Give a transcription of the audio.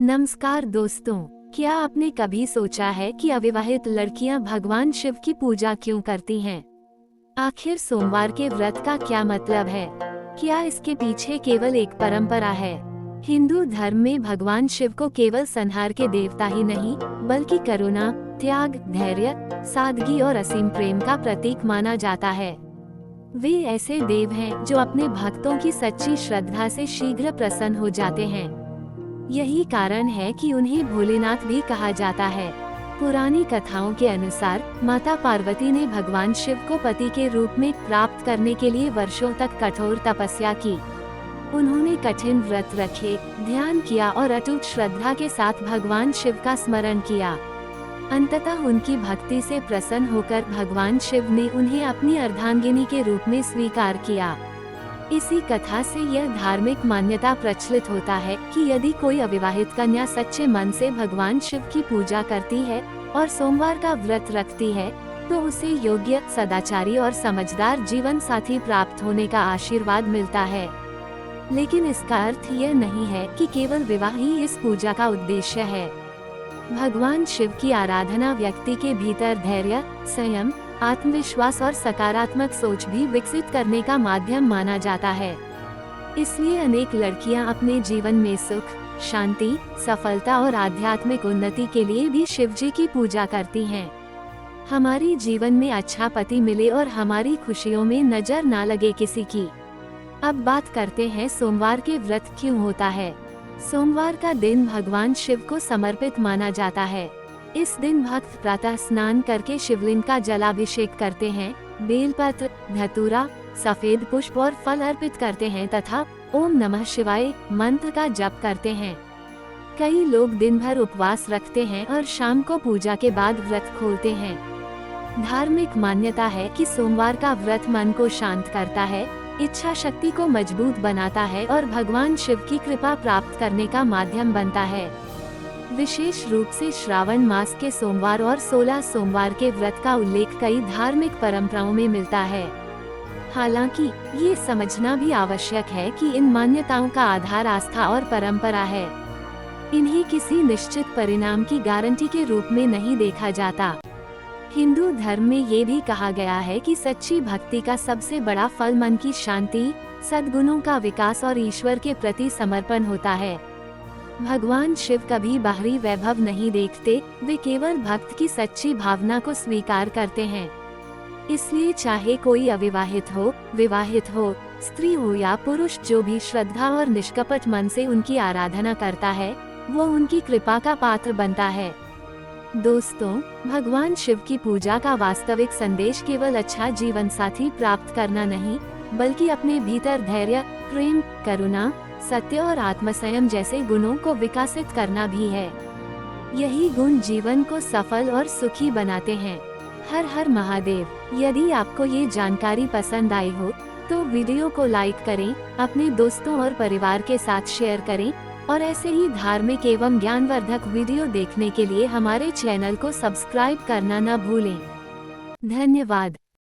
नमस्कार दोस्तों, क्या आपने कभी सोचा है कि अविवाहित लड़कियां भगवान शिव की पूजा क्यों करती हैं? आखिर सोमवार के व्रत का क्या मतलब है? क्या इसके पीछे केवल एक परंपरा है? हिंदू धर्म में भगवान शिव को केवल संहार के देवता ही नहीं, बल्कि करुणा, त्याग, धैर्य, सादगी और असीम प्रेम का प्रतीक माना जाता है। वे ऐसे देव हैं जो अपने भक्तों की सच्ची श्रद्धा से शीघ्र प्रसन्न हो जाते हैं। यही कारण है कि उन्हें भोलेनाथ भी कहा जाता है। पुरानी कथाओं के अनुसार माता पार्वती ने भगवान शिव को पति के रूप में प्राप्त करने के लिए वर्षों तक कठोर तपस्या की। उन्होंने कठिन व्रत रखे, ध्यान किया और अटूट श्रद्धा के साथ भगवान शिव का स्मरण किया। अंततः उनकी भक्ति से प्रसन्न होकर भगवान शिव ने उन्हें अपनी अर्धांगिनी के रूप में स्वीकार किया। इसी कथा से यह धार्मिक मान्यता प्रचलित होता है कि यदि कोई अविवाहित कन्या सच्चे मन से भगवान शिव की पूजा करती है और सोमवार का व्रत रखती है, तो उसे योग्य, सदाचारी और समझदार जीवन साथी प्राप्त होने का आशीर्वाद मिलता है। लेकिन इसका अर्थ यह नहीं है कि केवल विवाह ही इस पूजा का उद्देश्य है। भगवान शिव की आराधना व्यक्ति के भीतर धैर्य, संयम, आत्मविश्वास और सकारात्मक सोच भी विकसित करने का माध्यम माना जाता है। इसलिए अनेक लड़कियां अपने जीवन में सुख, शांति, सफलता और आध्यात्मिक उन्नति के लिए भी शिव जी की पूजा करती हैं। हमारी जीवन में अच्छा पति मिले और हमारी खुशियों में नजर ना लगे किसी की। अब बात करते हैं सोमवार के व्रत क्यों होता है। सोमवार का दिन भगवान शिव को समर्पित माना जाता है। इस दिन भक्त प्रातः स्नान करके शिवलिंग का जलाभिषेक करते हैं, बेलपत्र, धतूरा, सफेद पुष्प और फल अर्पित करते हैं तथा ओम नमः शिवाय मंत्र का जप करते हैं। कई लोग दिन भर उपवास रखते हैं और शाम को पूजा के बाद व्रत खोलते हैं। धार्मिक मान्यता है कि सोमवार का व्रत मन को शांत करता है, इच्छा शक्ति को मजबूत बनाता है और भगवान शिव की कृपा प्राप्त करने का माध्यम बनता है। विशेष रूप से श्रावण मास के सोमवार और 16 सोमवार के व्रत का उल्लेख कई धार्मिक परंपराओं में मिलता है। हालांकि ये समझना भी आवश्यक है कि इन मान्यताओं का आधार आस्था और परंपरा है। इन्हें किसी निश्चित परिणाम की गारंटी के रूप में नहीं देखा जाता। हिंदू धर्म में ये भी कहा गया है कि सच्ची भक्ति का सबसे बड़ा फल मन की शांति, सद्गुणों का विकास और ईश्वर के प्रति समर्पण होता है। भगवान शिव कभी बाहरी वैभव नहीं देखते, वे केवल भक्त की सच्ची भावना को स्वीकार करते हैं। इसलिए चाहे कोई अविवाहित हो, विवाहित हो, स्त्री हो या पुरुष, जो भी श्रद्धा और निष्कपट मन से उनकी आराधना करता है, वो उनकी कृपा का पात्र बनता है। दोस्तों, भगवान शिव की पूजा का वास्तविक संदेश केवल अच्छा जीवन साथी प्राप्त करना नहीं, बल्कि अपने भीतर धैर्य, प्रेम, करुणा, सत्य और आत्मसंयम जैसे गुणों को विकसित करना भी है। यही गुण जीवन को सफल और सुखी बनाते हैं। हर हर महादेव। यदि आपको ये जानकारी पसंद आई हो, तो वीडियो को लाइक करें, अपने दोस्तों और परिवार के साथ शेयर करें और ऐसे ही धार्मिक एवं ज्ञानवर्धक वीडियो देखने के लिए हमारे चैनल को सब्सक्राइब करना न भूलें। धन्यवाद।